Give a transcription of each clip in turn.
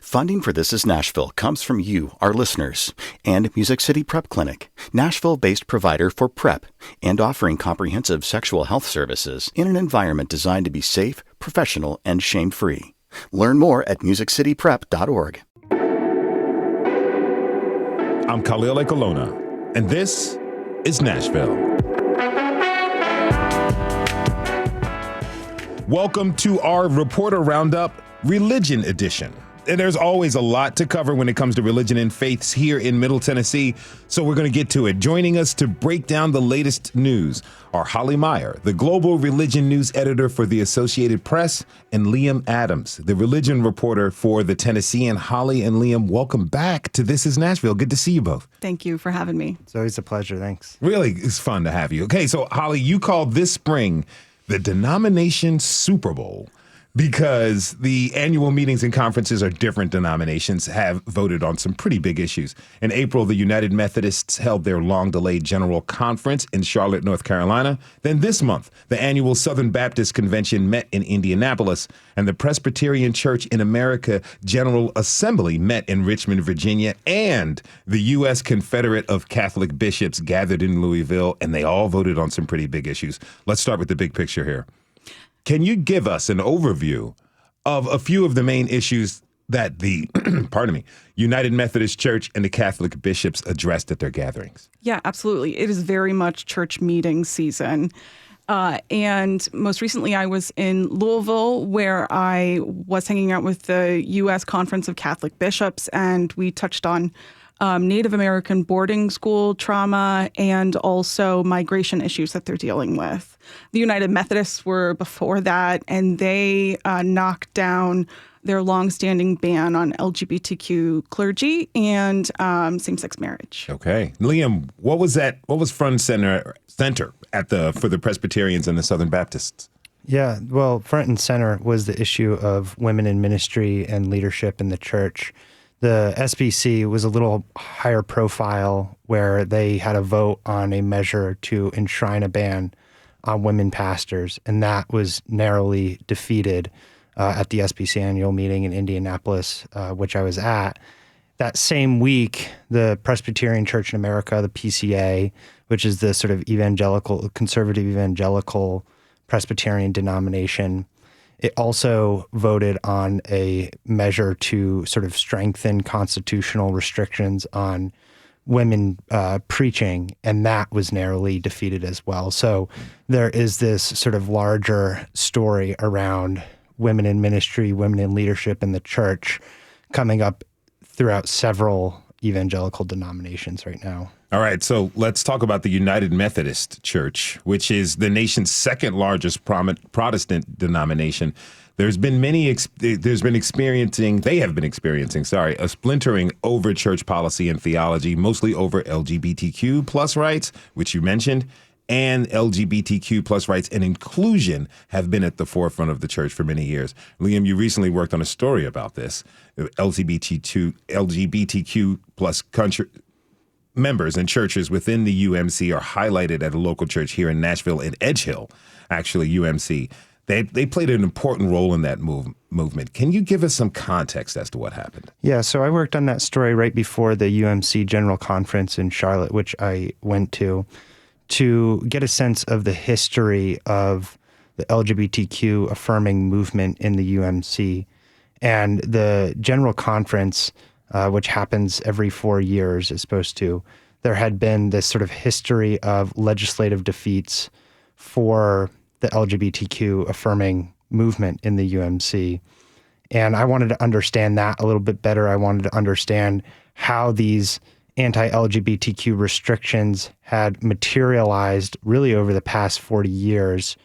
Funding for This Is Nashville comes from you, our listeners, and Music City Prep Clinic, Nashville-based provider for PrEP and offering comprehensive sexual health services in an environment designed to be safe, professional, and shame-free. Learn more at musiccityprep.org. I'm Khalil Ekolona, and this is Nashville. Welcome to our Reporter Roundup Religion Edition. And there's always a lot to cover when it comes to religion and faiths here in Middle Tennessee, so we're going to get to it. Joining us to break down the latest news are Holly Meyer, the global religion news editor for the Associated Press, and Liam Adams, the religion reporter for the Tennessean. Holly and Liam, welcome back to This Is Nashville. Good to see you both. Thank you for having me. It's always a pleasure. Thanks. Really, it's fun to have you. Okay, so Holly, you called this spring the Denomination Super Bowl, because the annual meetings and conferences of different denominations have voted on some pretty big issues. In April, the United Methodists held their long-delayed General Conference in Charlotte, North Carolina. Then this month, the annual Southern Baptist Convention met in Indianapolis, and the Presbyterian Church in America General Assembly met in Richmond, Virginia, and the U.S. Confederate of Catholic Bishops gathered in Louisville, and they all voted on some pretty big issues. Let's start with the big picture here. Can you give us an overview of a few of the main issues that the, United Methodist Church and the Catholic bishops addressed at their gatherings? Yeah, absolutely. It is very much church meeting season. And most recently, I was in Louisville, where I was hanging out with the U.S. Conference of Catholic Bishops, and we touched on Native American boarding school trauma and also migration issues that they're dealing with. The United Methodists were before that, and they knocked down their longstanding ban on LGBTQ clergy and same-sex marriage. Okay. Liam, what was front and center for the Presbyterians and the Southern Baptists? Yeah, well, front and center was the issue of women in ministry and leadership in the church. The SBC was a little higher profile, where they had a vote on a measure to enshrine a ban on women pastors, and that was narrowly defeated at the SBC annual meeting in Indianapolis, which I was at. That same week, the Presbyterian Church in America, the PCA, which is the sort of conservative evangelical Presbyterian denomination, it also voted on a measure to sort of strengthen constitutional restrictions on women preaching, and that was narrowly defeated as well. So there is this sort of larger story around women in ministry, women in leadership in the church coming up throughout several evangelical denominations right now. All right, so let's talk about the United Methodist Church, which is the nation's second largest Protestant denomination. They have been experiencing a splintering over church policy and theology, mostly over LGBTQ plus rights, which you mentioned, and LGBTQ plus rights and inclusion have been at the forefront of the church for many years. Liam, you recently worked on a story about this. LGBTQ plus members and churches within the UMC are highlighted at a local church here in Nashville, in Edge Hill, actually, UMC. They played an important role in that movement. Can you give us some context as to what happened? Yeah, so I worked on that story right before the UMC General Conference in Charlotte, which I went to get a sense of the history of the LGBTQ affirming movement in the UMC. And the General Conference, which happens every 4 years, is supposed to, there had been this sort of history of legislative defeats for the LGBTQ affirming movement in the UMC. And I wanted to understand that a little bit better. I wanted to understand how these anti-LGBTQ restrictions had materialized really over the past 40 years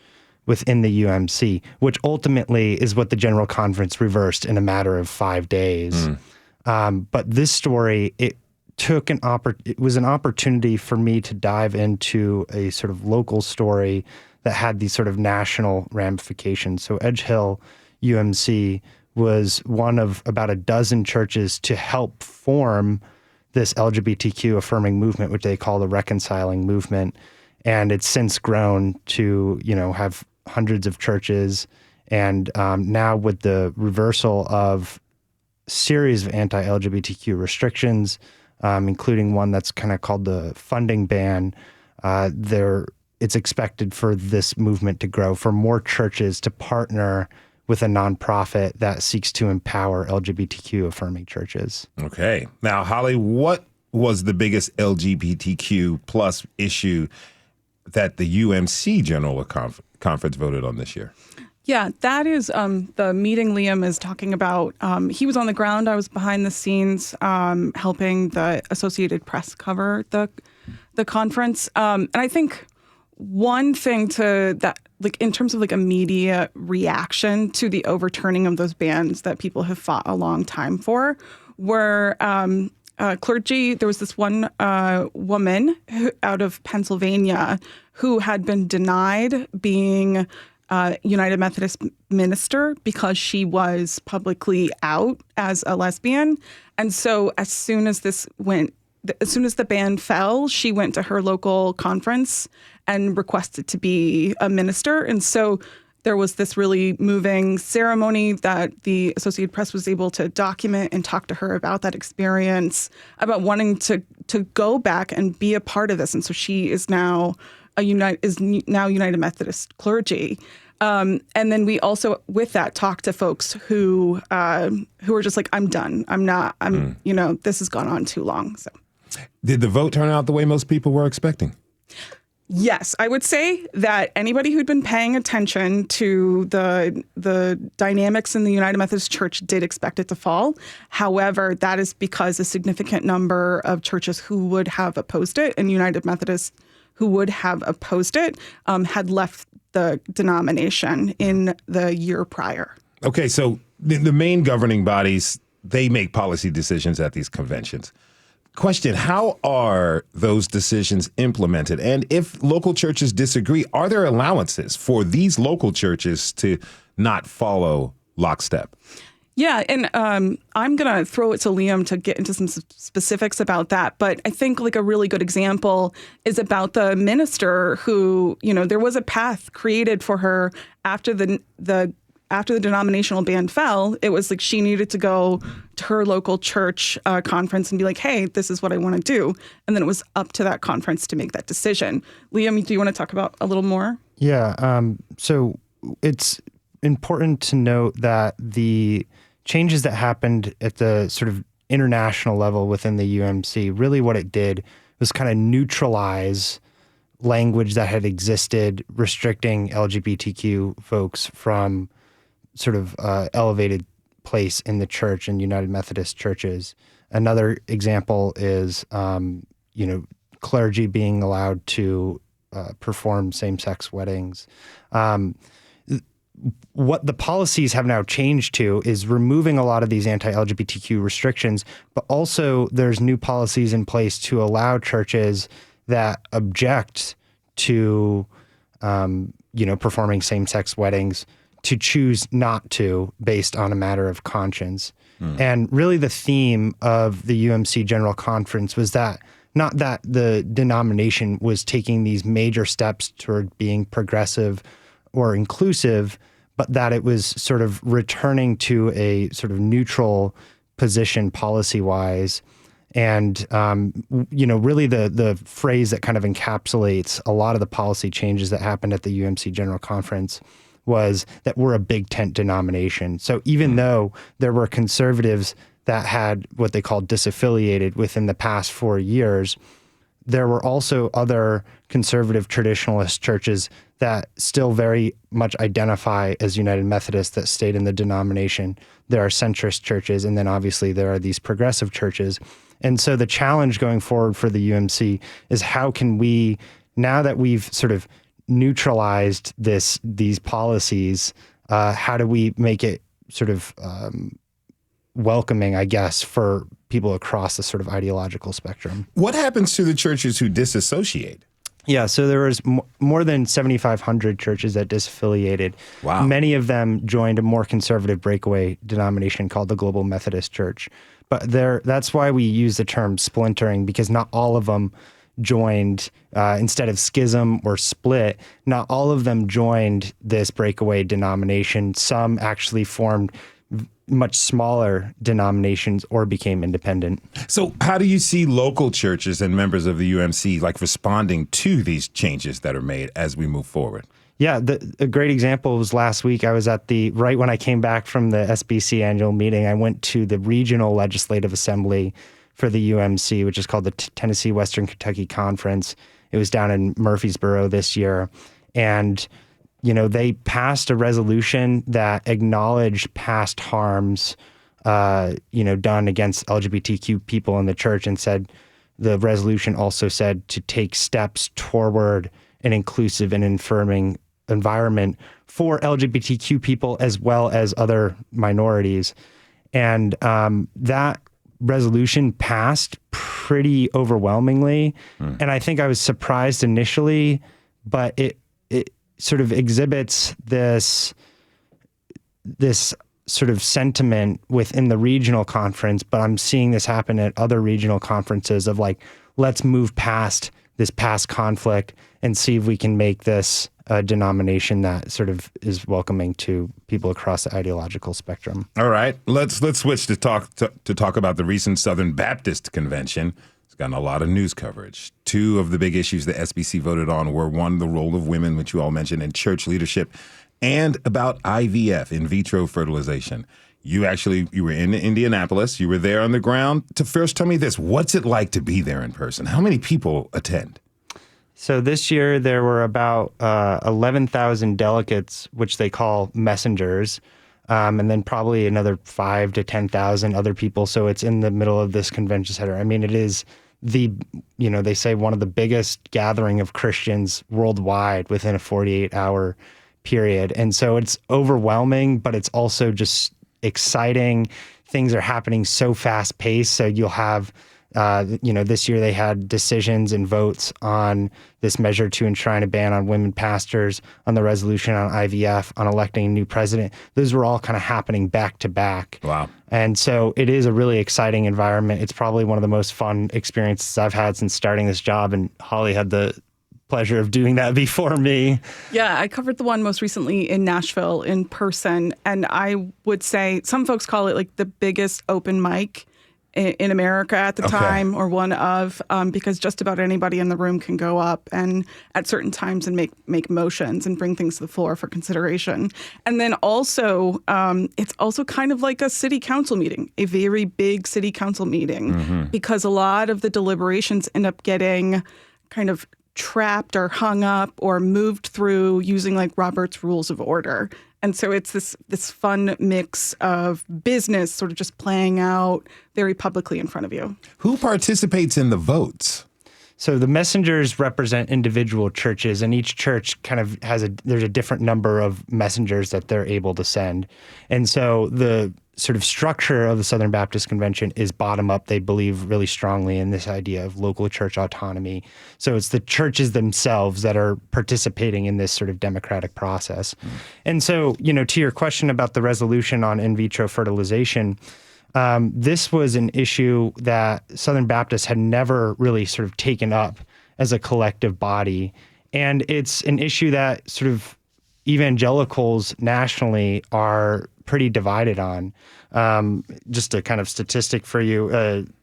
within the UMC, which ultimately is what the General Conference reversed in a matter of 5 days. But this story, it was an opportunity for me to dive into a sort of local story that had these sort of national ramifications. So Edge Hill UMC was one of about a dozen churches to help form this LGBTQ affirming movement, which they call the reconciling movement. And it's since grown to, have hundreds of churches. And now with the reversal of series of anti-LGBTQ restrictions, including one that's kind of called the funding ban. It's expected for this movement to grow, for more churches to partner with a nonprofit that seeks to empower LGBTQ affirming churches. Okay. Now, Holly, what was the biggest LGBTQ plus issue that the UMC General Conference voted on this year? Yeah, that is the meeting Liam is talking about. He was on the ground. I was behind the scenes helping the Associated Press cover the conference. And I think one thing in terms of like immediate reaction to the overturning of those bans that people have fought a long time for were clergy. There was this one woman out of Pennsylvania who had been denied being United Methodist minister because she was publicly out as a lesbian. And so as soon as the ban fell, she went to her local conference and requested to be a minister. And so there was this really moving ceremony that the Associated Press was able to document and talk to her about that experience, about wanting to go back and be a part of this. And so she is now United Methodist clergy. And then we also, with that, talked to folks who are just like, I'm done. This has gone on too long. So, did the vote turn out the way most people were expecting? Yes, I would say that anybody who'd been paying attention to the dynamics in the United Methodist Church did expect it to fall. However, that is because a significant number of churches who would have opposed it and United Methodists who would have opposed it had left the denomination in the year prior. Okay, so the main governing bodies, they make policy decisions at these conventions. Question, how are those decisions implemented? And if local churches disagree, are there allowances for these local churches to not follow lockstep? Yeah, and I'm going to throw it to Liam to get into some specifics about that. But I think like a really good example is about the minister who, there was a path created for her after the denominational ban fell. It was like she needed to go to her local church conference and be like, hey, this is what I want to do. And then it was up to that conference to make that decision. Liam, do you want to talk about a little more? Yeah. So it's important to note that the changes that happened at the sort of international level within the UMC, really what it did was kind of neutralize language that had existed restricting LGBTQ folks from sort of elevated place in the church and United Methodist churches. Another example is, clergy being allowed to perform same-sex weddings. What the policies have now changed to is removing a lot of these anti-LGBTQ restrictions, but also there's new policies in place to allow churches that object to, performing same-sex weddings to choose not to based on a matter of conscience. And really the theme of the UMC General Conference was that not that the denomination was taking these major steps toward being progressive or inclusive, but that it was sort of returning to a sort of neutral position policy-wise. And, really the phrase that kind of encapsulates a lot of the policy changes that happened at the UMC General Conference was that we're a big tent denomination. So even though there were conservatives that had what they called disaffiliated within the past 4 years, there were also other conservative traditionalist churches that still very much identify as United Methodists that stayed in the denomination. There are centrist churches, and then obviously there are these progressive churches. And so the challenge going forward for the UMC is how can we, now that we've sort of neutralized these policies, how do we make it sort of welcoming, I guess, for people across the sort of ideological spectrum? What happens to the churches who disassociate? Yeah, so there was more than 7,500 churches that disaffiliated. Wow. Many of them joined a more conservative breakaway denomination called the Global Methodist Church. But that's why we use the term splintering, because not all of them joined, instead of schism or split, not all of them joined this breakaway denomination. Some actually formed much smaller denominations or became independent. So how do you see local churches and members of the UMC like responding to these changes that are made as we move forward? Yeah, a great example was last week. I was at right when I came back from the SBC annual meeting, I went to the regional legislative assembly for the UMC, which is called the Tennessee Western Kentucky Conference. It was down in Murfreesboro this year. And they passed a resolution that acknowledged past harms, done against LGBTQ people in the church, and said the resolution also said to take steps toward an inclusive and affirming environment for LGBTQ people as well as other minorities. And that resolution passed pretty overwhelmingly. And I think I was surprised initially, but it sort of exhibits this sort of sentiment within the regional conference, but I'm seeing this happen at other regional conferences of like, let's move past this past conflict and see if we can make this a denomination that sort of is welcoming to people across the ideological spectrum. All right, let's switch to talk about the recent Southern Baptist Convention. It's gotten a lot of news coverage. Two of the big issues the SBC voted on were, one, the role of women, which you all mentioned, in church leadership, and about IVF, in vitro fertilization. You were in Indianapolis. You were there on the ground. First, tell me this. What's it like to be there in person? How many people attend? So this year there were about 11,000 delegates, which they call messengers, and then probably another 5,000 to 10,000 other people. So it's in the middle of this convention center. I mean, it is they say one of the biggest gathering of Christians worldwide within a 48-hour period. And so it's overwhelming, but it's also just exciting. Things are happening so fast paced. So you'll have, this year they had decisions and votes on this measure to enshrine a ban on women pastors, on the resolution on IVF, on electing a new president. Those were all kind of happening back to back. Wow. And so it is a really exciting environment. It's probably one of the most fun experiences I've had since starting this job. And Holly had the pleasure of doing that before me. Yeah, I covered the one most recently in Nashville in person. And I would say some folks call it like the biggest open mic in America at the time, or one of, because just about anybody in the room can go up and at certain times and make motions and bring things to the floor for consideration. And then also, it's also kind of like a city council meeting, a very big city council meeting, because a lot of the deliberations end up getting kind of trapped or hung up or moved through using like Robert's Rules of Order. And so it's this fun mix of business sort of just playing out very publicly in front of you. Who participates in the votes? So the messengers represent individual churches, and each church kind of there's a different number of messengers that they're able to send. And so the sort of structure of the Southern Baptist Convention is bottom up. They believe really strongly in this idea of local church autonomy. So it's the churches themselves that are participating in this sort of democratic process. And so, to your question about the resolution on in vitro fertilization, this was an issue that Southern Baptists had never really sort of taken up as a collective body. And it's an issue that sort of evangelicals nationally are pretty divided on. Just a kind of statistic for you,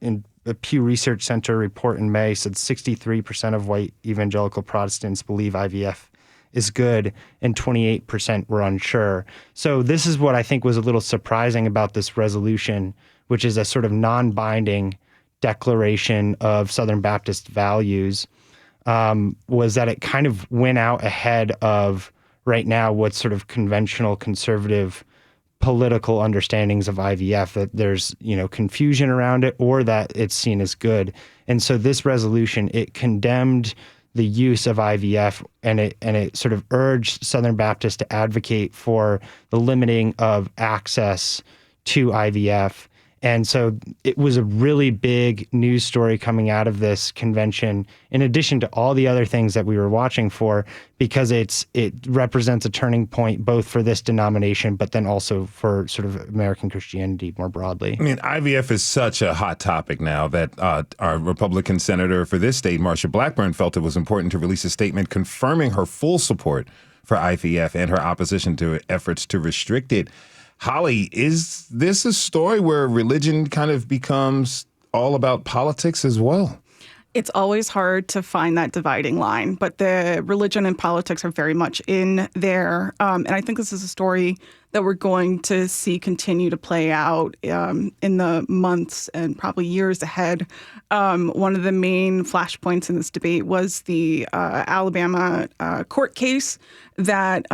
in a Pew Research Center report in May said 63% of white evangelical Protestants believe IVF is good, and 28% were unsure. So this is what I think was a little surprising about this resolution, which is a sort of non-binding declaration of Southern Baptist values, was that it kind of went out ahead of right now what's sort of conventional conservative political understandings of IVF, that there's, confusion around it or that it's seen as good. And so this resolution, it condemned the use of IVF, and it sort of urged Southern Baptists to advocate for the limiting of access to IVF. And so it was a really big news story coming out of this convention, in addition to all the other things that we were watching for, because it represents a turning point both for this denomination, but then also for sort of American Christianity more broadly. I mean, IVF is such a hot topic now that our Republican senator for this state, Marsha Blackburn, felt it was important to release a statement confirming her full support for IVF and her opposition to efforts to restrict it. Holly, is this a story where religion kind of becomes all about politics as well? It's always hard to find that dividing line, but the religion and politics are very much in there. And I think this is a story that we're going to see continue to play out in the months and probably years ahead. One of the main flashpoints in this debate was the Alabama court case that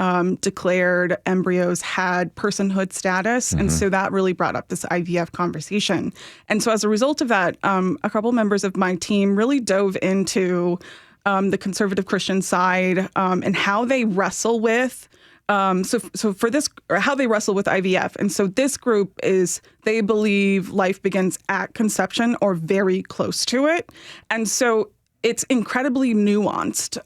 declared embryos had personhood status. And so that really brought up this IVF conversation. And so as a result of that, a couple members of my team really dove into the conservative Christian side and how they wrestle with how they wrestle with IVF. And so this group they believe life begins at conception or very close to it. And so it's incredibly nuanced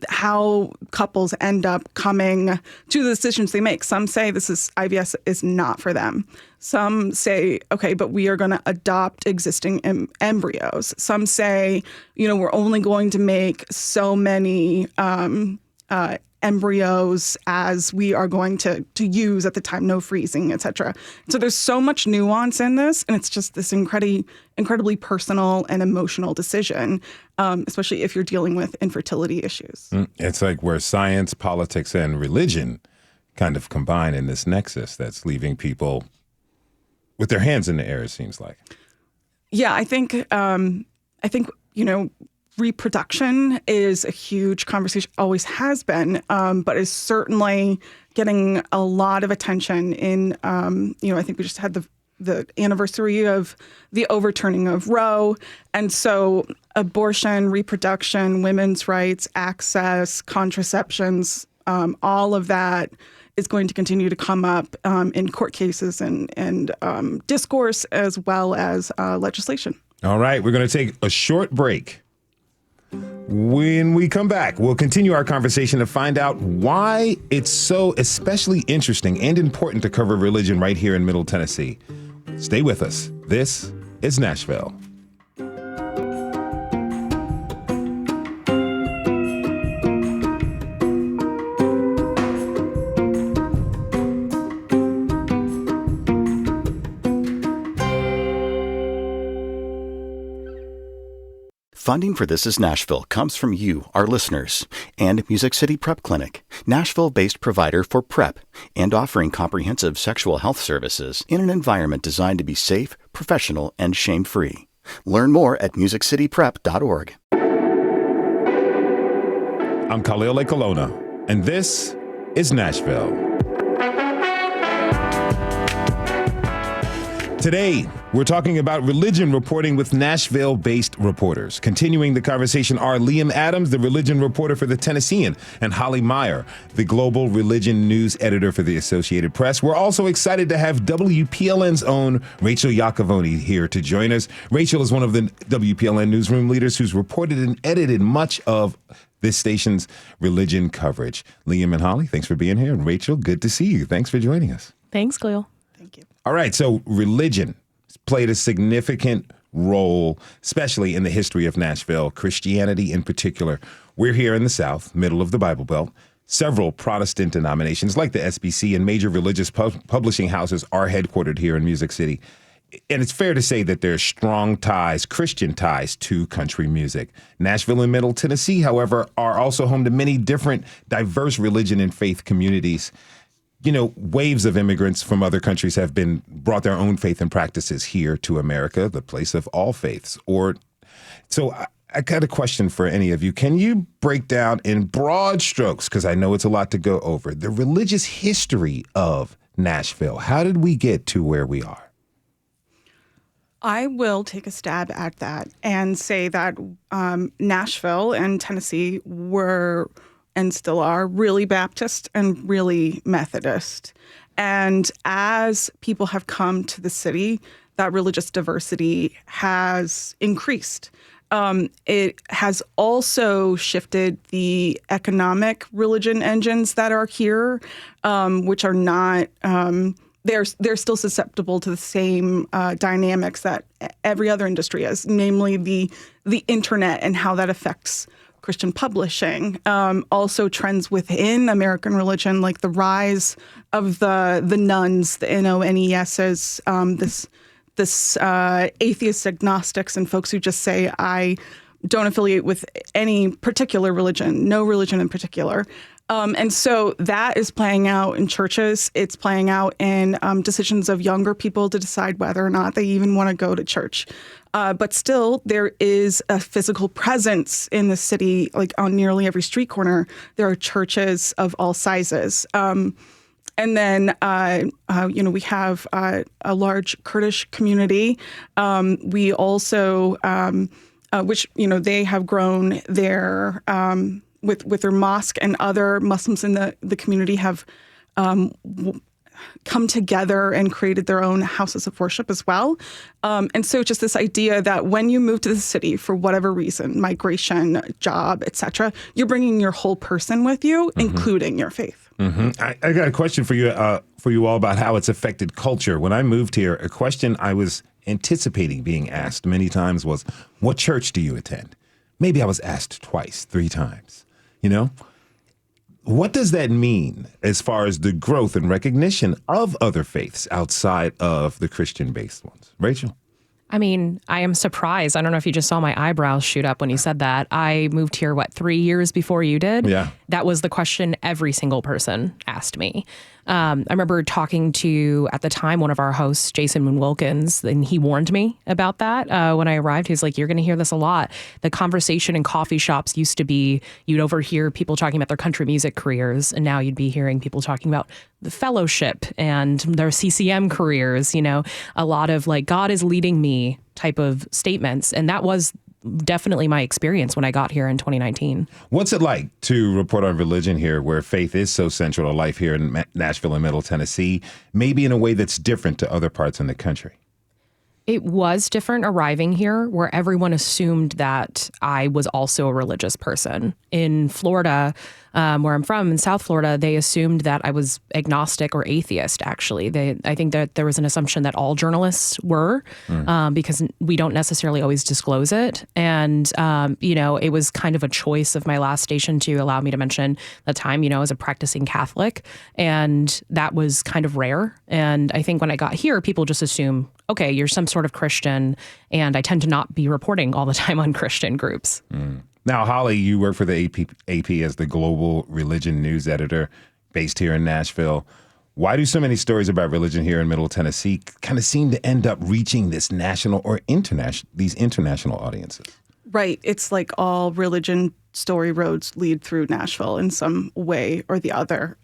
how couples end up coming to the decisions they make. Some say IVF is not for them. Some say, okay, but we are going to adopt existing embryos. Some say, we're only going to make so many embryos as we are going to use at the time, no freezing, et cetera. So there's so much nuance in this, and it's just this incredibly personal and emotional decision, especially if you're dealing with infertility issues. It's like where science, politics, and religion kind of combine in this nexus that's leaving people with their hands in the air, it seems like. Yeah, I think reproduction is a huge conversation, always has been, but is certainly getting a lot of attention in, I think we just had the anniversary of the overturning of Roe. And so abortion, reproduction, women's rights, access, contraceptions, all of that is going to continue to come up in court cases and discourse as well as legislation. All right, we're going to take a short break. When we come back, we'll continue our conversation to find out why it's so especially interesting and important to cover religion right here in Middle Tennessee. Stay with us. This is Nashville. Funding for This is Nashville comes from you, our listeners, and Music City Prep Clinic, Nashville-based provider for PrEP and offering comprehensive sexual health services in an environment designed to be safe, professional, and shame-free. Learn more at musiccityprep.org. I'm Khalil Colonna, and this is Nashville. Today, we're talking about religion reporting with Nashville-based reporters. Continuing the conversation are Liam Adams, the religion reporter for the Tennessean, and Holly Meyer, the global religion news editor for the Associated Press. We're also excited to have WPLN's own Rachel Lacovone here to join us. Rachel is one of the WPLN newsroom leaders who's reported and edited much of this station's religion coverage. Liam and Holly, thanks for being here. And Rachel, good to see you. Thanks for joining us. Thanks, Cleo. Thank you. All right, so religion played a significant role, especially in the history of Nashville, Christianity in particular. We're here in the South, middle of the Bible Belt. Several Protestant denominations like the SBC and major religious publishing houses are headquartered here in Music City. And it's fair to say that there's strong ties, Christian ties, to country music. Nashville and Middle Tennessee, however, are also home to many different diverse religion and faith communities. Waves of immigrants from other countries have brought their own faith and practices here to America, the place of all faiths. So I got a question for any of you. Can you break down in broad strokes, because I know it's a lot to go over, the religious history of Nashville? How did we get to where we are? I will take a stab at that and say that Nashville and Tennessee were and still are really Baptist and really Methodist. And as people have come to the city, that religious diversity has increased. It has also shifted the economic religion engines that are here, which are not, they're still susceptible to the same dynamics that every other industry is, namely the internet and how that affects Christian publishing, also trends within American religion, like the rise of the nuns, the NONESs, this atheist agnostics and folks who just say, I don't affiliate with any particular religion, no religion in particular. And so that is playing out in churches. It's playing out in decisions of younger people to decide whether or not they even want to go to church. But still, there is a physical presence in the city, like on nearly every street corner. There are churches of all sizes. And then, we have a large Kurdish community. We also, which, they have grown their with their mosque, and other Muslims in the community have come together and created their own houses of worship as well. And so just this idea that when you move to the city for whatever reason, migration, job, etc., you're bringing your whole person with you, including your faith. I got a question for you all about how it's affected culture. When I moved here, a question I was anticipating being asked many times was, what church do you attend? Maybe I was asked twice, 3 times. What does that mean as far as the growth and recognition of other faiths outside of the Christian-based ones? Rachel? I mean, I am surprised. I don't know if you just saw my eyebrows shoot up when you said that. I moved here, 3 years before you did? Yeah. That was the question every single person asked me. I remember talking to, at the time, one of our hosts, Jason Moon Wilkins, and he warned me about that when I arrived. He was like, you're going to hear this a lot. The conversation in coffee shops used to be, you'd overhear people talking about their country music careers, and now you'd be hearing people talking about the fellowship and their CCM careers, a lot of like, God is leading me type of statements. And that was definitely my experience when I got here in 2019. What's it like to report on religion here, where faith is so central to life here in Nashville and Middle Tennessee, maybe in a way that's different to other parts in the country? It was different arriving here, where everyone assumed that I was also a religious person. In Florida, where I'm from, in South Florida, they assumed that I was agnostic or atheist, actually. I think that there was an assumption that all journalists were, because we don't necessarily always disclose it. And, it was kind of a choice of my last station to allow me to mention the time, as a practicing Catholic. And that was kind of rare. And I think when I got here, people just assume, okay, you're some sort of Christian, and I tend to not be reporting all the time on Christian groups. Now, Holly, you work for the AP as the global religion news editor based here in Nashville. Why do so many stories about religion here in Middle Tennessee kind of seem to end up reaching this national or these international audiences? Right. It's like all religion story roads lead through Nashville in some way or the other.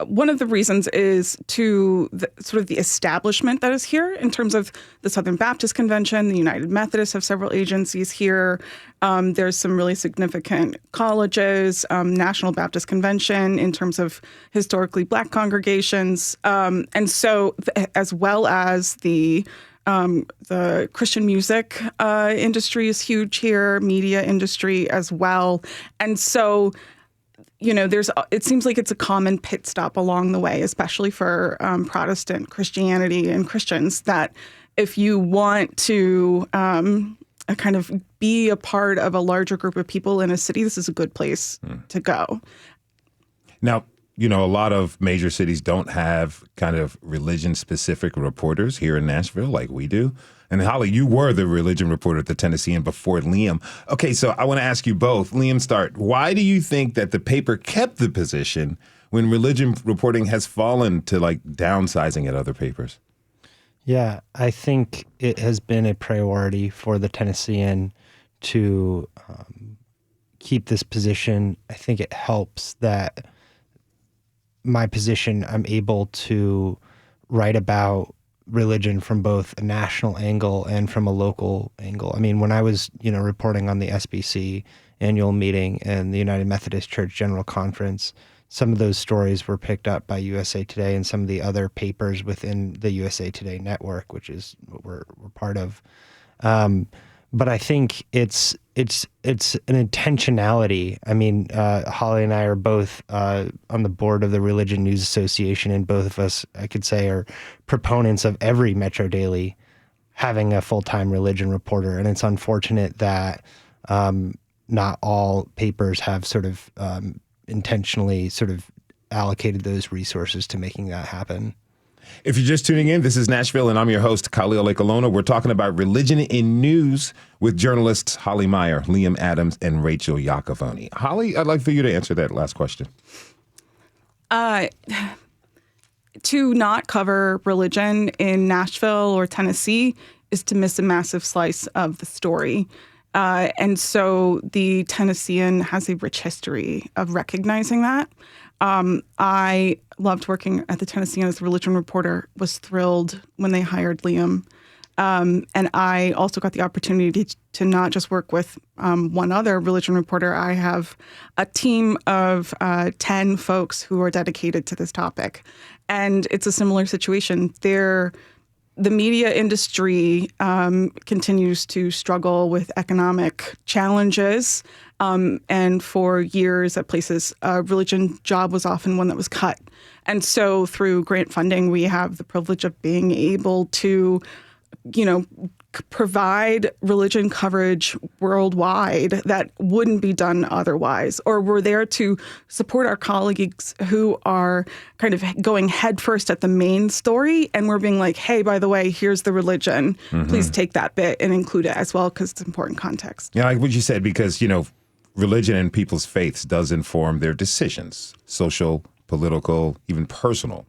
One of the reasons is to sort of the establishment that is here in terms of the Southern Baptist Convention. The United Methodists have several agencies here. There's some really significant colleges, National Baptist Convention in terms of historically Black congregations. And so as well as the Christian music industry is huge here, media industry as well. And so it seems like it's a common pit stop along the way, especially for Protestant Christianity and Christians, that if you want to kind of be a part of a larger group of people in a city, this is a good place to go. Now, a lot of major cities don't have kind of religion-specific reporters here in Nashville like we do. And Holly, you were the religion reporter at the Tennessean before Liam. Okay, so I want to ask you both. Liam, start. Why do you think that the paper kept the position when religion reporting has fallen to like downsizing at other papers? Yeah, I think it has been a priority for the Tennessean to keep this position. I think it helps that my position, I'm able to write about religion from both a national angle and from a local angle. I mean, when I was, reporting on the SBC annual meeting and the United Methodist Church General Conference, some of those stories were picked up by USA Today and some of the other papers within the USA Today network, which is what we're part of. But I think it's an intentionality. I mean, Holly and I are both on the board of the Religion News Association, and both of us, I could say, are proponents of every Metro Daily having a full-time religion reporter. And it's unfortunate that Not all papers have sort of intentionally sort of allocated those resources to making that happen. If you're just tuning in, this is Nashville, and I'm your host, Khalil Ekulona. We're talking about religion in news with journalists Holly Meyer, Liam Adams, and Rachel Lacovone. Holly, I'd like for you to answer that last question. To not cover religion in Nashville or Tennessee is to miss a massive slice of the story. And so the Tennessean has a rich history of recognizing that. I loved working at the Tennessean as a religion reporter, was thrilled when they hired Liam. And I also got the opportunity to not just work with one other religion reporter. I have a team of 10 folks who are dedicated to this topic. And it's a similar situation. The media industry continues to struggle with economic challenges. And for years at places, a religion job was often one that was cut. And so through grant funding, we have the privilege of being able to, provide religion coverage worldwide that wouldn't be done otherwise. Or we're there to support our colleagues who are kind of going headfirst at the main story, and we're being like, hey, by the way, here's the religion. Please take that bit and include it as well because it's important context. Yeah, like what you said, because, religion and people's faiths does inform their decisions, social, political, even personal.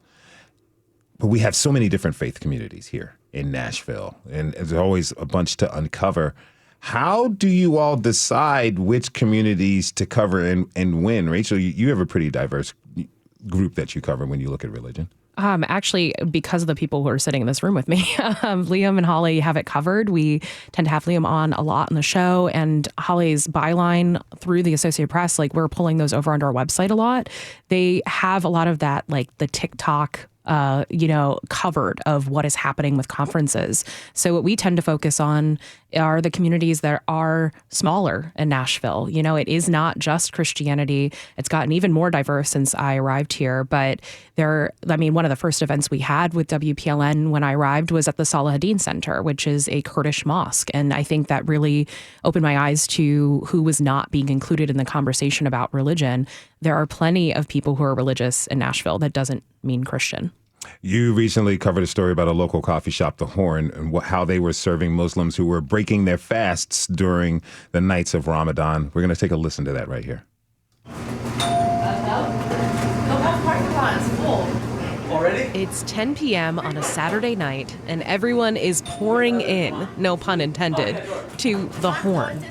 But we have so many different faith communities here in Nashville, and there's always a bunch to uncover. How do you all decide which communities to cover and when? Rachel, you have a pretty diverse group that you cover when you look at religion. Actually, because of the people who are sitting in this room with me, Liam and Holly have it covered. We tend to have Liam on a lot on the show, and Holly's byline through the Associated Press, like we're pulling those over onto our website a lot. They have a lot of that, like the TikTok covered of what is happening with conferences. So what we tend to focus on are the communities that are smaller in Nashville. It is not just Christianity. It's gotten even more diverse since I arrived here. But one of the first events we had with WPLN when I arrived was at the Salahuddin Center, which is a Kurdish mosque. And I think that really opened my eyes to who was not being included in the conversation about religion. There are plenty of people who are religious in Nashville. That doesn't mean Christian. You recently covered a story about a local coffee shop, The Horn, and how they were serving Muslims who were breaking their fasts during the nights of Ramadan. We're going to take a listen to that right here. It's 10 p.m. on a Saturday night, and everyone is pouring in, no pun intended, to The Horn.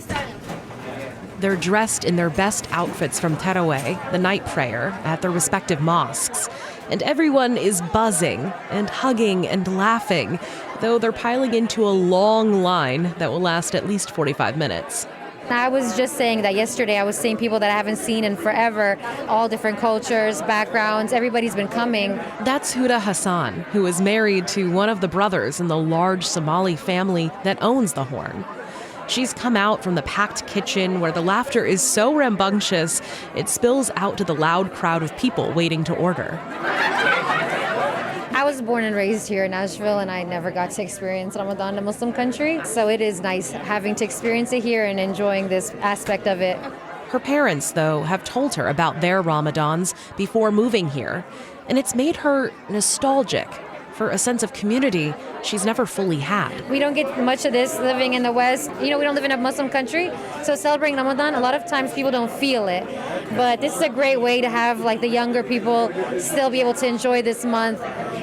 They're dressed in their best outfits from Taraweh, the night prayer, at their respective mosques. And everyone is buzzing and hugging and laughing, though they're piling into a long line that will last at least 45 minutes. I was just saying that yesterday. I was seeing people that I haven't seen in forever, all different cultures, backgrounds. Everybody's been coming. That's Huda Hassan, who is married to one of the brothers in the large Somali family that owns The Horn. She's come out from the packed kitchen where the laughter is so rambunctious, it spills out to the loud crowd of people waiting to order. I was born and raised here in Nashville, and I never got to experience Ramadan in a Muslim country. So it is nice having to experience it here and enjoying this aspect of it. Her parents, though, have told her about their Ramadans before moving here, and it's made her nostalgic for a sense of community she's never fully had. We don't get much of this living in the West. We don't live in a Muslim country, so celebrating Ramadan, a lot of times people don't feel it. But this is a great way to have the younger people still be able to enjoy this month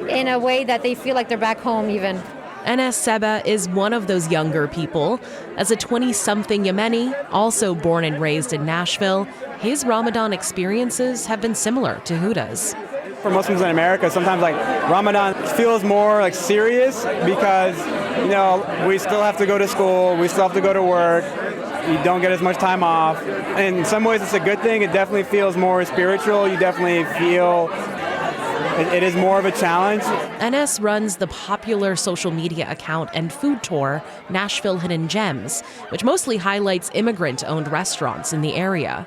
in a way that they feel like they're back home even. Enes Seba is one of those younger people. As a 20-something Yemeni, also born and raised in Nashville, his Ramadan experiences have been similar to Huda's. For Muslims in America, sometimes Ramadan feels more serious because, we still have to go to school, we still have to go to work, you don't get as much time off. And in some ways it's a good thing. It definitely feels more spiritual. You definitely feel it is more of a challenge. Enes runs the popular social media account and food tour, Nashville Hidden Gems, which mostly highlights immigrant-owned restaurants in the area.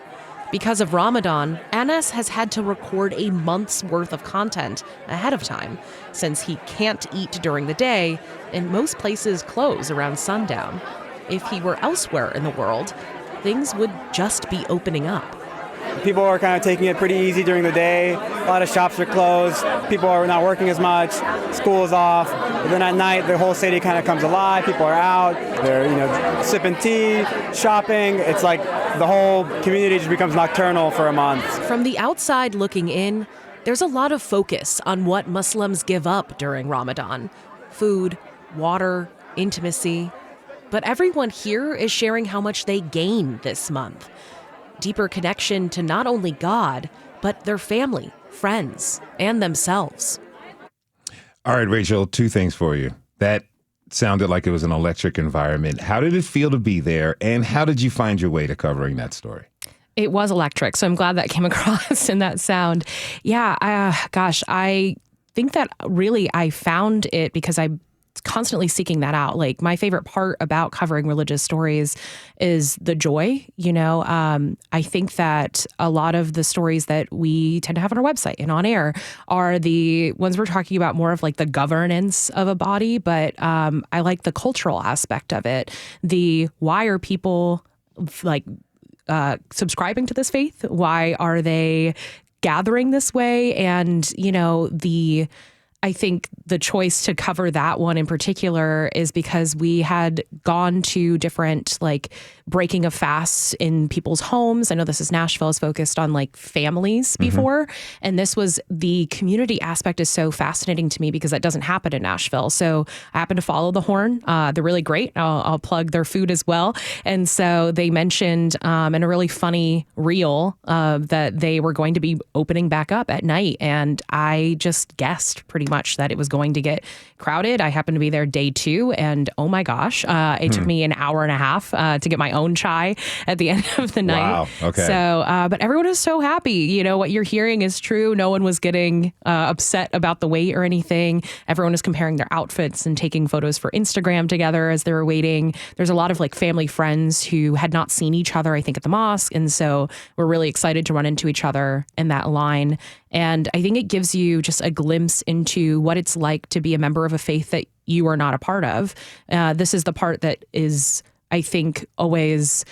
Because of Ramadan, Enes has had to record a month's worth of content ahead of time, since he can't eat during the day, and most places close around sundown. If he were elsewhere in the world, things would just be opening up. People are kind of taking it pretty easy during the day. A lot of shops are closed. People are not working as much. School is off. But then at night, the whole city kind of comes alive. People are out. They're, sipping tea, shopping. It's like the whole community just becomes nocturnal for a month. From the outside looking in, there's a lot of focus on what Muslims give up during Ramadan. Food, water, intimacy. But everyone here is sharing how much they gain this month. Deeper connection to not only God, but their family, friends, and themselves. All right, Rachel, two things for you. That sounded like it was an electric environment. How did it feel to be there, and how did you find your way to covering that story? It was electric, so I'm glad that came across in that sound. Yeah, I think that really I found it because I constantly seeking that out. Like, my favorite part about covering religious stories is the joy. I think that a lot of the stories that we tend to have on our website and on air are the ones we're talking about more of like the governance of a body. But I like the cultural aspect of it. Why are people like subscribing to this faith? Why are they gathering this way? And, I think the choice to cover that one in particular is because we had gone to different breaking of fasts in people's homes. I know this is Nashville is focused on families before. And this was the community aspect is so fascinating to me because that doesn't happen in Nashville. So I happen to follow the Horn. They're really great. I'll plug their food as well. And so they mentioned in a really funny reel that they were going to be opening back up at night. And I just guessed pretty much that it was going to get crowded. I happened to be there day 2 and oh my gosh, it took me an hour and a half to get my own chai at the end of the night. Wow. Okay. So, but everyone is so happy. What you're hearing is true. No one was getting upset about the wait or anything. Everyone is comparing their outfits and taking photos for Instagram together as they were waiting. There's a lot of family friends who had not seen each other, I think, at the mosque. And so we're really excited to run into each other in that line. And I think it gives you just a glimpse into what it's like to be a member of a faith that you are not a part of. This is the part that is, I think, always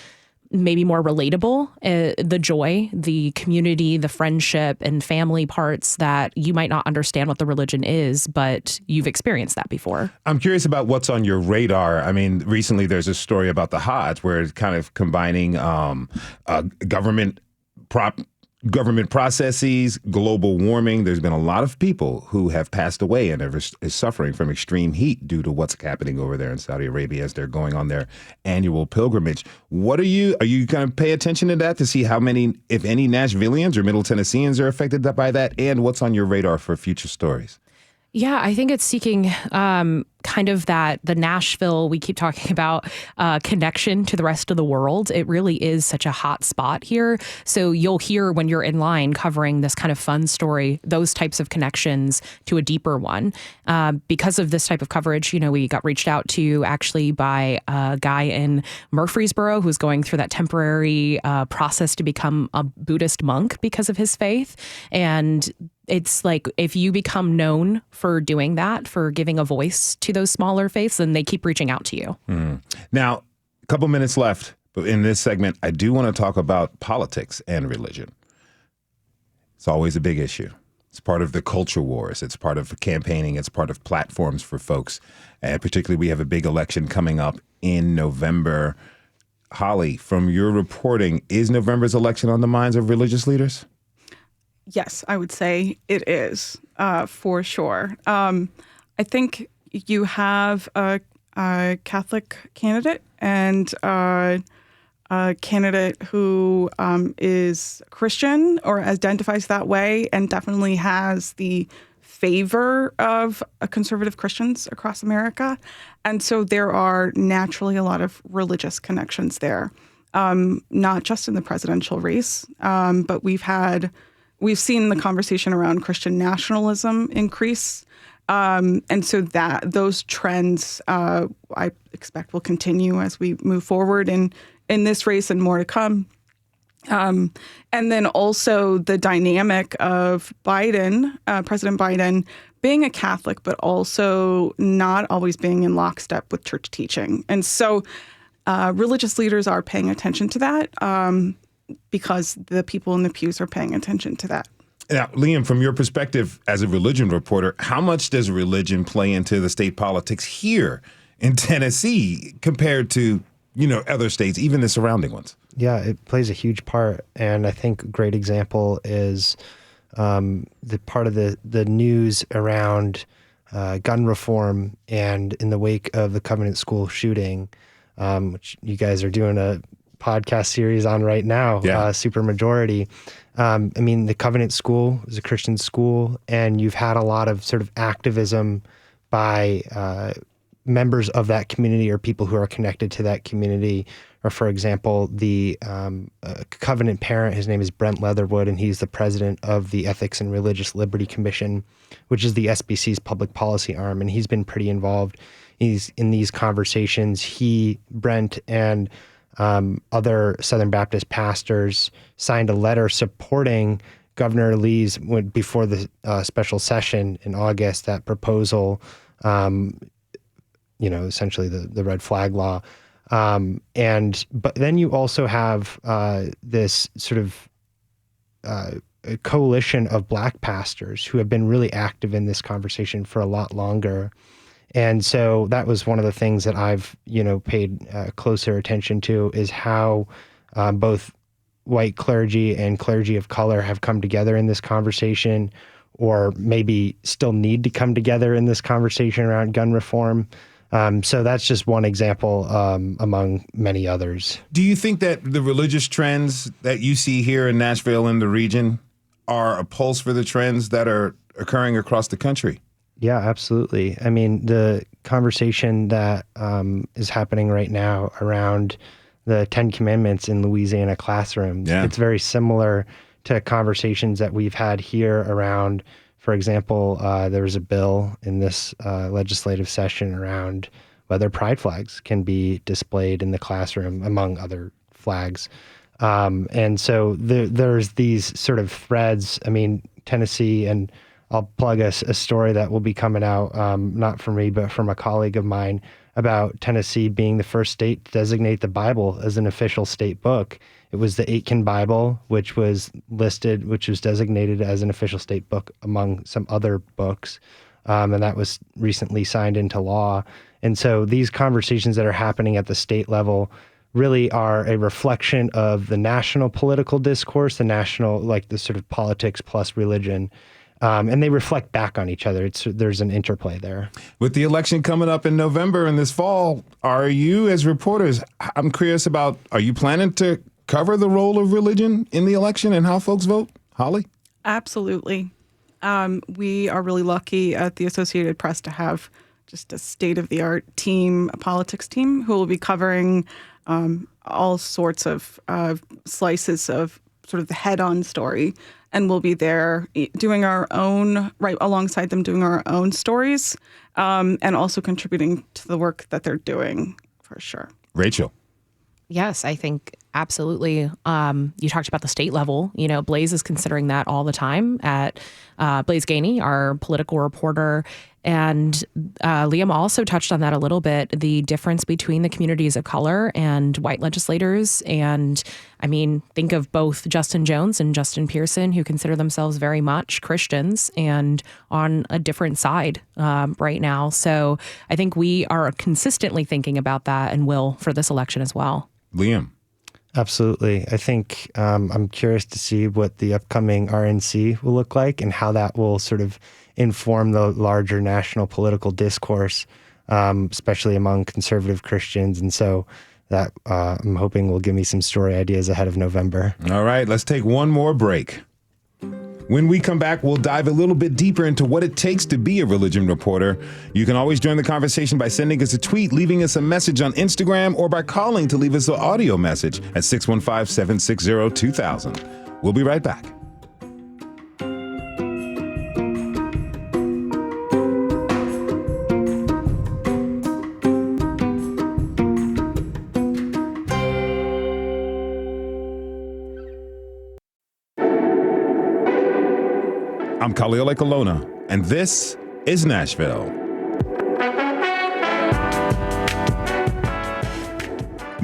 maybe more relatable, the joy, the community, the friendship and family parts that you might not understand what the religion is, but you've experienced that before. I'm curious about what's on your radar. I mean, recently there's a story about the Hajj where it's kind of combining government processes, global warming. There's been a lot of people who have passed away and are suffering from extreme heat due to what's happening over there in Saudi Arabia as they're going on their annual pilgrimage. Are you going to pay attention to that to see how many, if any, Nashvillians or Middle Tennesseans are affected by that? And what's on your radar for future stories? Yeah, I think it's seeking kind of the Nashville, we keep talking about connection to the rest of the world. It really is such a hot spot here. So you'll hear when you're in line covering this kind of fun story, those types of connections to a deeper one. Because of this type of coverage, we got reached out to actually by a guy in Murfreesboro who's going through that temporary process to become a Buddhist monk because of his faith. And it's like if you become known for doing that, for giving a voice to those smaller faiths, then they keep reaching out to you. Now, a couple minutes left, but in this segment, I do want to talk about politics and religion. It's always a big issue. It's part of the culture wars. It's part of campaigning. It's part of platforms for folks. And particularly, we have a big election coming up in November. Holly, from your reporting, is November's election on the minds of religious leaders? Yes, I would say it is, for sure. I think you have a Catholic candidate and a candidate who is Christian or identifies that way and definitely has the favor of conservative Christians across America. And so there are naturally a lot of religious connections there, not just in the presidential race, but we've seen the conversation around Christian nationalism increase. And so those trends, I expect will continue as we move forward in this race and more to come. And then also the dynamic of Biden, President Biden, being a Catholic, but also not always being in lockstep with church teaching. And so religious leaders are paying attention to that because the people in the pews are paying attention to that. Now, Liam, from your perspective as a religion reporter, how much does religion play into the state politics here in Tennessee compared to, other states, even the surrounding ones? Yeah, it plays a huge part. And I think a great example is the part of the news around gun reform and in the wake of the Covenant School shooting, which you guys are doing a podcast series on right now, Supermajority. The Covenant School is a Christian school, and you've had a lot of sort of activism by members of that community or people who are connected to that community. Or, for example, the Covenant parent, his name is Brent Leatherwood, and he's the president of the Ethics and Religious Liberty Commission, which is the SBC's public policy arm, and he's been pretty involved. He's in these conversations. He, Brent, and other Southern Baptist pastors signed a letter supporting Governor Lee's, before the special session in August, that proposal, essentially the red flag law. But then you also have this sort of a coalition of Black pastors who have been really active in this conversation for a lot longer. And so that was one of the things that I've, paid closer attention to, is how both white clergy and clergy of color have come together in this conversation, or maybe still need to come together in this conversation around gun reform. So that's just one example among many others. Do you think that the religious trends that you see here in Nashville and the region are a pulse for the trends that are occurring across the country? Yeah, absolutely. The conversation that is happening right now around the 10 Commandments in Louisiana classrooms, it's very similar to conversations that we've had here around, for example, there was a bill in this legislative session around whether pride flags can be displayed in the classroom, among other flags. And so there's these sort of threads. Tennessee, and I'll plug a story that will be coming out, not from me, but from a colleague of mine, about Tennessee being the first state to designate the Bible as an official state book. It was the Aitken Bible, which was designated as an official state book among some other books. And that was recently signed into law. And so these conversations that are happening at the state level really are a reflection of the national political discourse, the sort of politics plus religion. And they reflect back on each other. There's an interplay there. With the election coming up in November and this fall, are you, as reporters, I'm curious about, are you planning to cover the role of religion in the election and how folks vote? Holly? Absolutely. We are really lucky at the Associated Press to have just a state-of-the-art team, a politics team, who will be covering all sorts of slices of sort of the head-on story. And we'll be there doing our own, right alongside them, doing our own stories, and also contributing to the work that they're doing, for sure. Rachel? Yes, I think absolutely. You talked about the state level. Blaze is considering that all the time at Blaze Gainey, our political reporter. And Liam also touched on that a little bit, the difference between the communities of color and white legislators. And think of both Justin Jones and Justin Pearson, who consider themselves very much Christians and on a different side right now. So I think we are consistently thinking about that and will for this election as well. Liam? Absolutely. I think I'm curious to see what the upcoming RNC will look like and how that will sort of inform the larger national political discourse, especially among conservative Christians. And so that I'm hoping will give me some story ideas ahead of November. All right, let's take one more break. When we come back, we'll dive a little bit deeper into what it takes to be a religion reporter. You can always join the conversation by sending us a tweet, leaving us a message on Instagram, or by calling to leave us an audio message at 615-760-2000. We'll be right back. I'm Khalil Ekalona, and this is Nashville.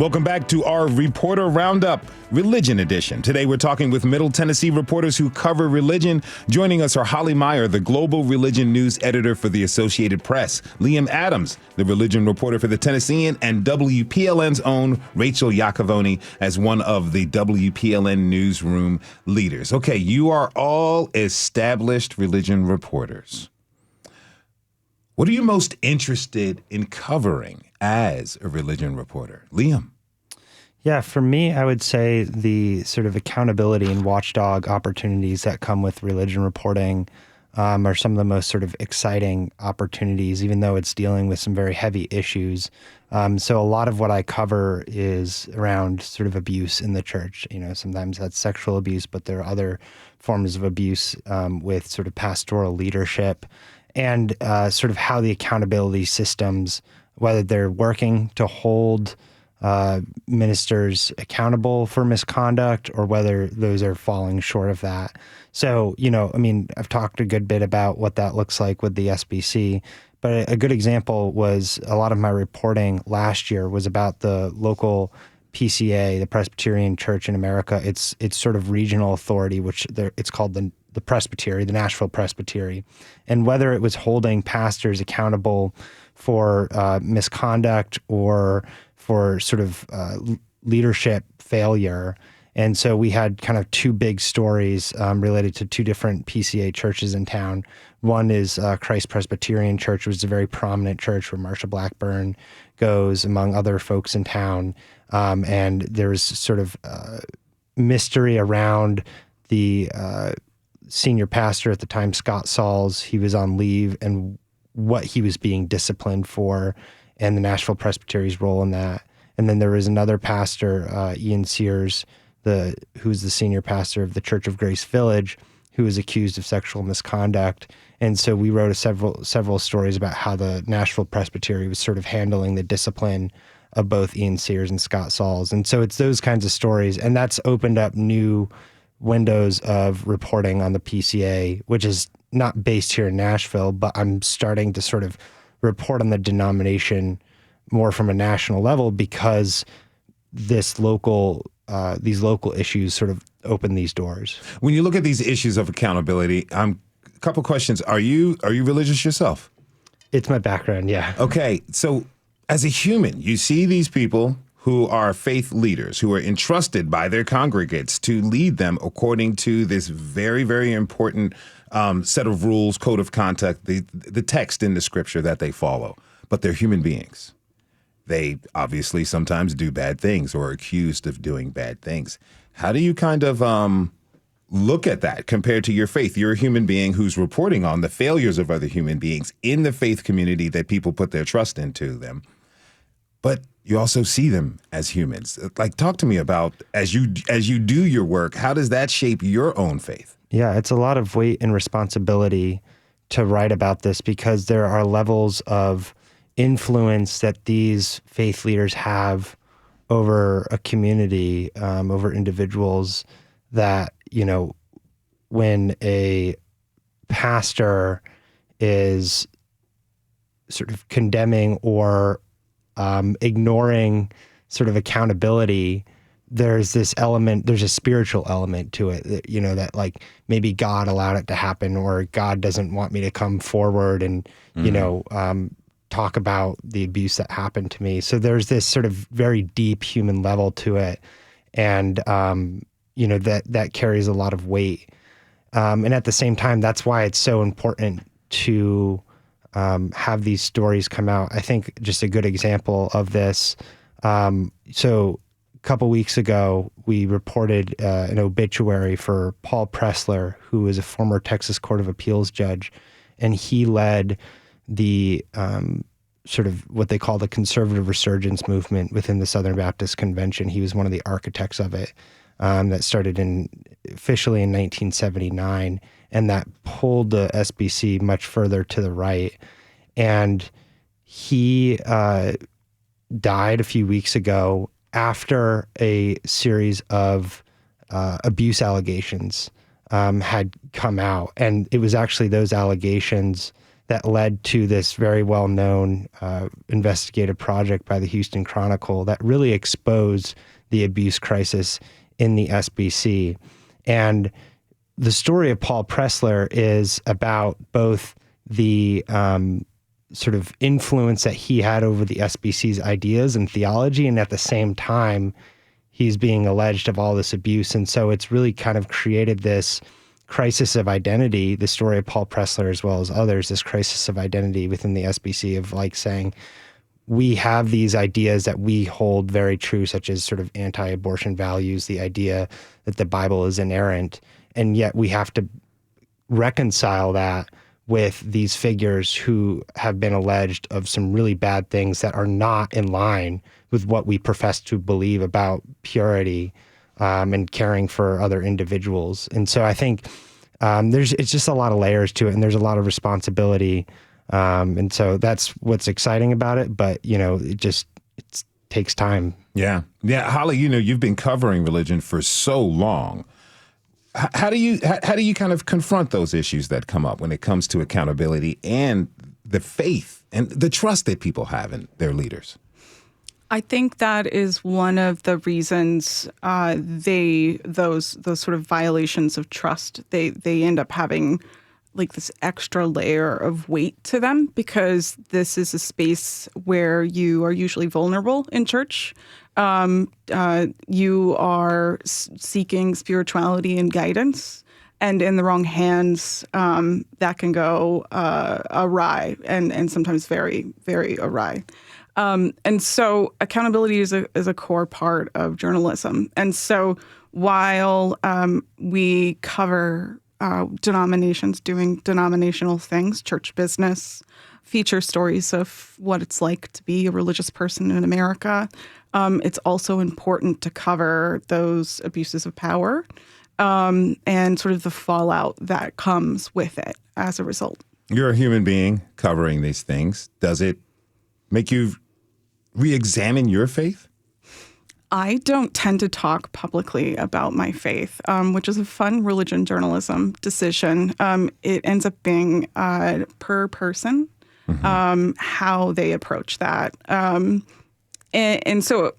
Welcome back to our Reporter Roundup, Religion Edition. Today we're talking with Middle Tennessee reporters who cover religion. Joining us are Holly Meyer, the Global Religion News Editor for the Associated Press, Liam Adams, the religion reporter for the Tennessean, and WPLN's own Rachel Lacovone as one of the WPLN newsroom leaders. Okay, you are all established religion reporters. What are you most interested in covering as a religion reporter? Liam? Yeah, for me, I would say the sort of accountability and watchdog opportunities that come with religion reporting are some of the most sort of exciting opportunities, even though it's dealing with some very heavy issues. So a lot of what I cover is around sort of abuse in the church. You know, sometimes that's sexual abuse, but there are other forms of abuse with sort of pastoral leadership and sort of how the accountability systems, whether they're working to hold ministers accountable for misconduct or whether those are falling short of that. So, you know, I mean, I've talked a good bit about what that looks like with the SBC, but a good example was a lot of my reporting last year was about the local PCA, the Presbyterian Church in America. It's sort of regional authority, which it's called the Presbytery, the Nashville Presbytery, and whether it was holding pastors accountable for misconduct or for sort of leadership failure. And so we had kind of two big stories related to two different PCA churches in town. One is Christ Presbyterian Church, which is a very prominent church where Marsha Blackburn goes, among other folks in town. And there's sort of mystery around the senior pastor at the time, Scott Sauls. He was on leave and what he was being disciplined for and the Nashville Presbytery's role in that. And then there was another pastor, Ian Sears, who's the senior pastor of the Church of Grace Village, who was accused of sexual misconduct. And so we wrote several stories about how the Nashville Presbytery was sort of handling the discipline of both Ian Sears and Scott Sauls. And so it's those kinds of stories. And that's opened up new windows of reporting on the PCA, which is not based here in Nashville, but I'm starting to sort of report on the denomination more from a national level because these local issues sort of open these doors. When you look at these issues of accountability, a couple questions. Are you religious yourself? It's my background, yeah. Okay, so as a human, you see these people who are faith leaders, who are entrusted by their congregates to lead them according to this very, very important set of rules, code of conduct, the text in the scripture that they follow. But they're human beings. They obviously sometimes do bad things or are accused of doing bad things. How do you kind of look at that compared to your faith? You're a human being who's reporting on the failures of other human beings in the faith community that people put their trust into them. But you also see them as humans. Like, talk to me about, as you do your work, how does that shape your own faith? Yeah, it's a lot of weight and responsibility to write about this because there are levels of influence that these faith leaders have over a community, over individuals that, you know, when a pastor is sort of condemning or ignoring sort of accountability, there's this element, there's a spiritual element to it, that, you know, that like maybe God allowed it to happen or God doesn't want me to come forward and, you know, talk about the abuse that happened to me. So there's this sort of very deep human level to it. And, you know, that carries a lot of weight. And at the same time, that's why it's so important to have these stories come out. I think just a good example of this. So a couple weeks ago, we reported an obituary for Paul Pressler, who is a former Texas Court of Appeals judge, and he led the sort of what they call the conservative resurgence movement within the Southern Baptist Convention. He was one of the architects of it. That started officially in 1979, and that pulled the SBC much further to the right. And he died a few weeks ago after a series of abuse allegations had come out. And it was actually those allegations that led to this very well-known investigative project by the Houston Chronicle that really exposed the abuse crisis in the SBC. And the story of Paul Pressler is about both the sort of influence that he had over the SBC's ideas and theology, and at the same time, he's being alleged of all this abuse. And so it's really kind of created this crisis of identity, the story of Paul Pressler as well as others, this crisis of identity within the SBC of like saying, we have these ideas that we hold very true, such as sort of anti-abortion values, the idea that the Bible is inerrant, and yet we have to reconcile that with these figures who have been alleged of some really bad things that are not in line with what we profess to believe about purity and caring for other individuals. And so I think it's just a lot of layers to it, and there's a lot of responsibility. And so that's what's exciting about it. But, it takes time. Yeah. Yeah. Holly, you've been covering religion for so long. How do you kind of confront those issues that come up when it comes to accountability and the faith and the trust that people have in their leaders? I think that is one of the reasons those sort of violations of trust, they end up having like this extra layer of weight to them, because this is a space where you are usually vulnerable in church. You are seeking spirituality and guidance, and in the wrong hands, that can go awry, and sometimes very, very awry. And so accountability is a core part of journalism. And so while we cover denominations doing denominational things, church business, feature stories of what it's like to be a religious person in America, it's also important to cover those abuses of power and sort of the fallout that comes with it as a result. You're a human being covering these things. Does it make you re-examine your faith? I don't tend to talk publicly about my faith, which is a fun religion journalism decision. It ends up being per person, how they approach that. And so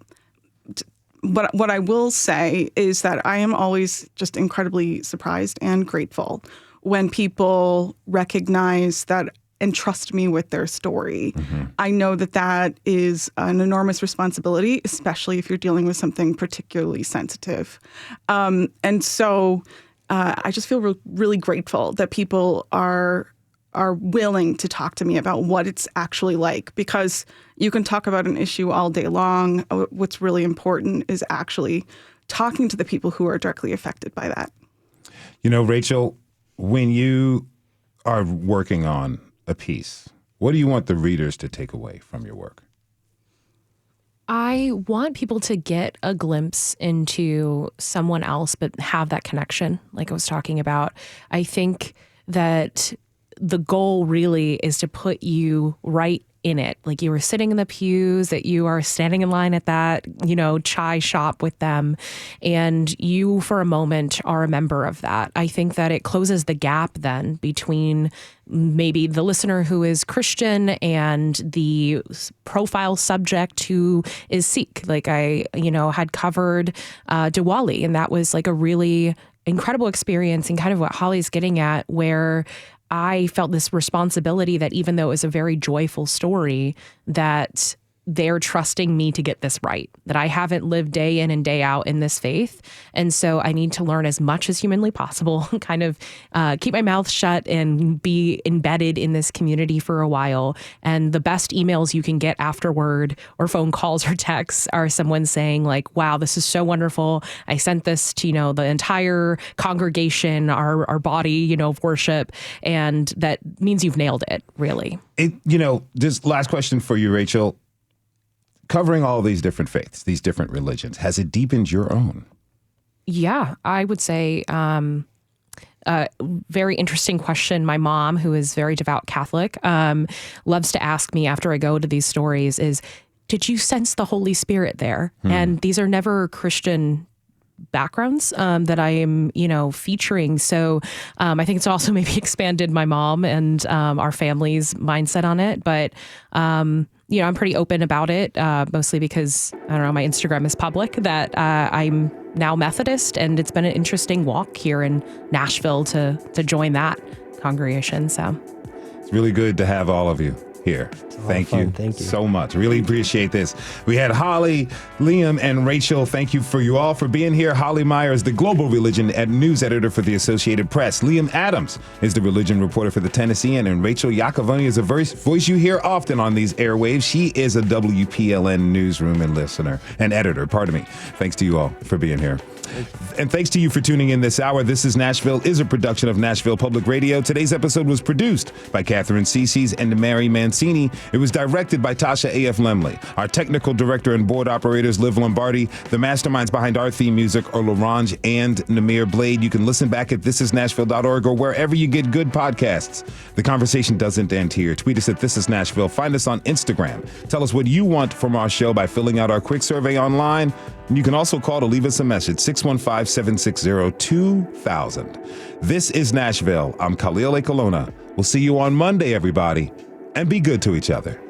what I will say is that I am always just incredibly surprised and grateful when people recognize that and trust me with their story. I know that is an enormous responsibility, especially if you're dealing with something particularly sensitive. And so I just feel really grateful that people are willing to talk to me about what it's actually like, because you can talk about an issue all day long. What's really important is actually talking to the people who are directly affected by that. Rachel, when you are working on a piece, what do you want the readers to take away from your work? I want people to get a glimpse into someone else, but have that connection, like I was talking about. I think that the goal really is to put you right in it. Like you were sitting in the pews, that you are standing in line at that, chai shop with them, and you for a moment are a member of that. I think that it closes the gap then between maybe the listener who is Christian and the profile subject who is Sikh. Like I, had covered Diwali, and that was like a really incredible experience, and kind of what Holly's getting at, where I felt this responsibility that even though it was a very joyful story, that they're trusting me to get this right, that I haven't lived day in and day out in this faith. And so I need to learn as much as humanly possible, kind of keep my mouth shut and be embedded in this community for a while. And the best emails you can get afterward, or phone calls or texts, are someone saying like, wow, this is so wonderful. I sent this to, the entire congregation, our body, of worship. And that means you've nailed it, really. This last question for you, Rachel. Covering all these different faiths, these different religions, has it deepened your own? Yeah, I would say very interesting question. My mom, who is very devout Catholic, loves to ask me after I go to these stories is, did you sense the Holy Spirit there? And these are never Christian backgrounds that I am, featuring. So I think it's also maybe expanded my mom and our family's mindset on it. But, I'm pretty open about it, mostly because, I don't know, my Instagram is public, that I'm now Methodist. And it's been an interesting walk here in Nashville to join that congregation. So it's really good to have all of you here. Thank you so much. Really appreciate this. We had Holly, Liam, and Rachel. Thank you for you all for being here. Holly Meyer is the global religion and news editor for the Associated Press. Liam Adams is the religion reporter for the Tennessean, and Rachel Iacovone is a voice you hear often on these airwaves. She is a WPLN newsroom and listener and editor. Pardon me. Thanks to you all for being here. And thanks to you for tuning in this hour. This is Nashville is a production of Nashville Public Radio. Today's episode was produced by Katherine Ceicys and Mary Mancini. It was directed by Tasha A.F. Lemley. Our technical director and board operators, Liv Lombardi. The masterminds behind our theme music are Larange and Namir Blade. You can listen back at thisisnashville.org or wherever you get good podcasts. The conversation doesn't end here. Tweet us at This Is Nashville. Find us on Instagram. Tell us what you want from our show by filling out our quick survey online. And you can also call to leave us a message, 615-760-2000. This is Nashville. I'm Khalil A. Colonna. We'll see you on Monday, everybody, and be good to each other.